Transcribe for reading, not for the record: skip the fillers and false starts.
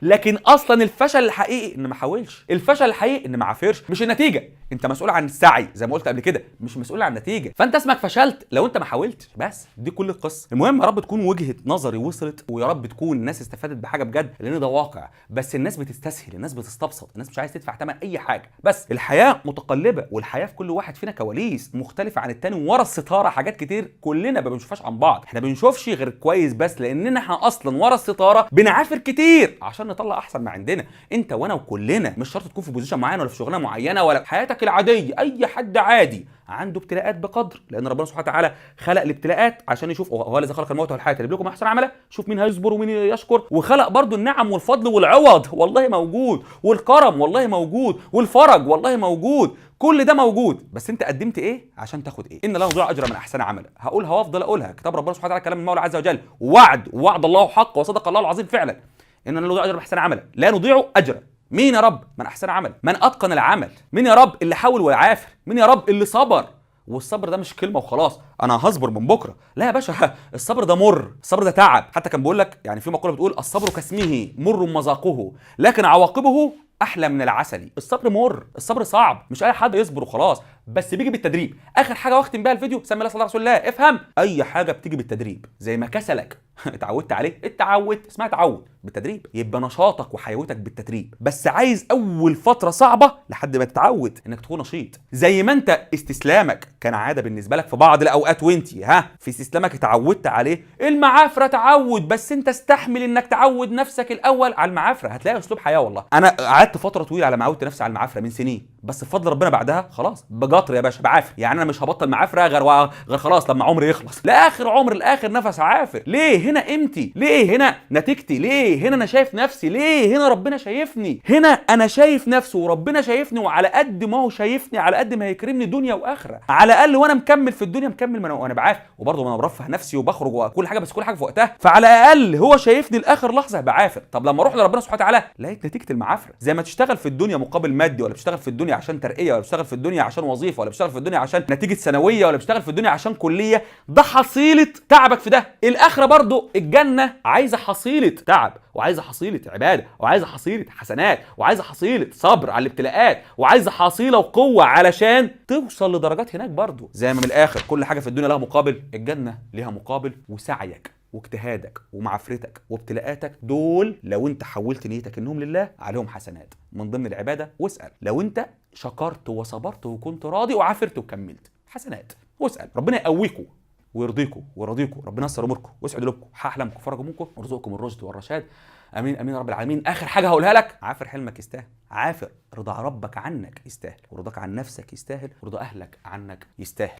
لكن اصلا الفشل الحقيقي ان ما حاولش، الفشل الحقيقي ان ما عافرش، مش النتيجه. انت مسؤول عن السعي زي ما قلت قبل كده، مش مسؤول عن النتيجه. فانت اسمك فشلت لو انت ما حاولتش، بس دي كل القصه. المهم يا رب تكون وجهه نظري وصلت، ويا رب تكون الناس استفادت بحاجه بجد، لان ده واقع. بس الناس بتستسهل، الناس بتستبسط، الناس مش عايز تدفع ثمن اي حاجه. بس الحياه متقلبه، والحياه في كل واحد فينا كواليس مختلفه عن التاني، ورا الستاره حاجات كتير كلنا ما بنشوفهاش عن بعض. احنا ما بنشوفش غير كويس بس، لاننا احنا اصلا ورا الستاره بنعافر كتير عشان نطلع احسن ما عندنا. انت وانا وكلنا، مش شرط تكون في بوزيشن معين ولا في شغلانه معينه ولا في حياتك العاديه، اي حد عادي عنده ابتلاءات بقدر، لان ربنا سبحانه وتعالى خلق الابتلاءات عشان يشوف هو الذي خلق الموت والحياه ليبلوكم احسن عملا، شوف مين هيصبر ومين يشكر. وخلق برضو النعم والفضل والعوض والله موجود، والكرم والله موجود، والفرج والله موجود، كل ده موجود. بس انت قدمت ايه عشان تاخد ايه؟ ان لا نضيع اجر من احسن عملا. هقولها وافضل اقولها، كتاب ربنا سبحانه وتعالى كلام المولى عز وجل، وعد الله حق وصدق الله العظيم فعلا. ان لا نضيع اجر من احسن عملا، لا نضيع اجر مين يا رب؟ من احسن عمل، من اتقن العمل. مين يا رب؟ اللي حاول ويعافر. مين يا رب؟ اللي صبر. والصبر ده مش كلمه وخلاص انا هصبر من بكره، لا يا باشا، الصبر ده مر، الصبر ده تعب. حتى كان بيقول لك يعني في مقوله بتقول الصبر كاسمه مر مذاقه لكن عواقبه احلى من العسل. الصبر مر، الصبر صعب، مش اي حد يصبر وخلاص، بس بيجي بالتدريب. اخر حاجه واختم بيها الفيديو، سمي الله صلى الله عليه وسلم، افهم، اي حاجه بتيجي بالتدريب. زي ما كسلك اتعودت عليه، اسمها تعود بالتدريب، يبقى نشاطك وحيوتك بالتدريب. بس عايز اول فتره صعبه لحد ما تتعود انك تكون نشيط. زي ما انت استسلامك كان عاده بالنسبه لك في بعض الاوقات، وانت في استسلامك اتعودت عليه، المعافره تعود، بس انت استحمل انك تعود نفسك الاول على المعافره، هتلاقي اسلوب حياه. والله انا قعدت فتره طويله على ما عودت نفسي على المعافره من سنين، بس بفضل ربنا بعدها خلاص بقطر يا باشا، بعافر. يعني انا مش هبطل معافره غير خلاص لما عمري يخلص، لاخر عمر، لاخر نفس عافر. ليه؟ هنا قيمتي، ليه هنا نتيجتي، ليه هنا انا شايف نفسي، ليه هنا ربنا شايفني، هنا انا شايف نفسي وربنا شايفني، وعلى قد ما هو شايفني على قد ما هيكرمني دنيا واخره. على الاقل وانا مكمل في الدنيا مكمل وانا بعافر، وبرضه وانا برفه نفسي وبخرج وكل حاجه، بس كل حاجه في وقتها، فعلى الاقل هو شايفني لاخر لحظه بعافر. طب لما اروح لربنا سبحانه وتعالى لقيت نتيجه المعافره. زي ما تشتغل في الدنيا مقابل مادي، ولا بتشتغل في الدنيا عشان ترقيه، ولا بتشتغل في الدنيا عشان وظيفه، ولا بتشتغل في الدنيا عشان نتيجه ثانويه، ولا بتشتغل في الدنيا عشان كليه، ده حصيله تعبك في ده. الاخره برضه الجنه عايزه حصيله تعب، وعايزه حصيله عباده، وعايزه حصيله حسنات، وعايزه حصيله صبر على الابتلاءات، وعايزه حصيله وقوه علشان توصل لدرجات هناك برضه. زي ما من الاخر كل حاجه في الدنيا لها مقابل، الجنه ليها مقابل. وسعيك واجتهادك ومعافرتك وابتلاءاتك دول لو انت حولت نيتك انهم لله عليهم حسنات من ضمن العباده. واسال لو انت شكرت وصبرت وكنت راضي وعافرت وكملت، حسنات. واسال ربنا يقويكم ويرضيكم ويرضيكم، ربنا يسر اموركم ويسعد قلوبكم، احلامكم وفرج همومكم، ويرزقكم الرشد والرشاد. امين امين يا رب العالمين. اخر حاجه هقولها لك، عافر حلمك يستاهل، عافر رضا ربك عنك يستاهل، ورضاك عن نفسك يستاهل، ورضا اهلك عنك يستاهل.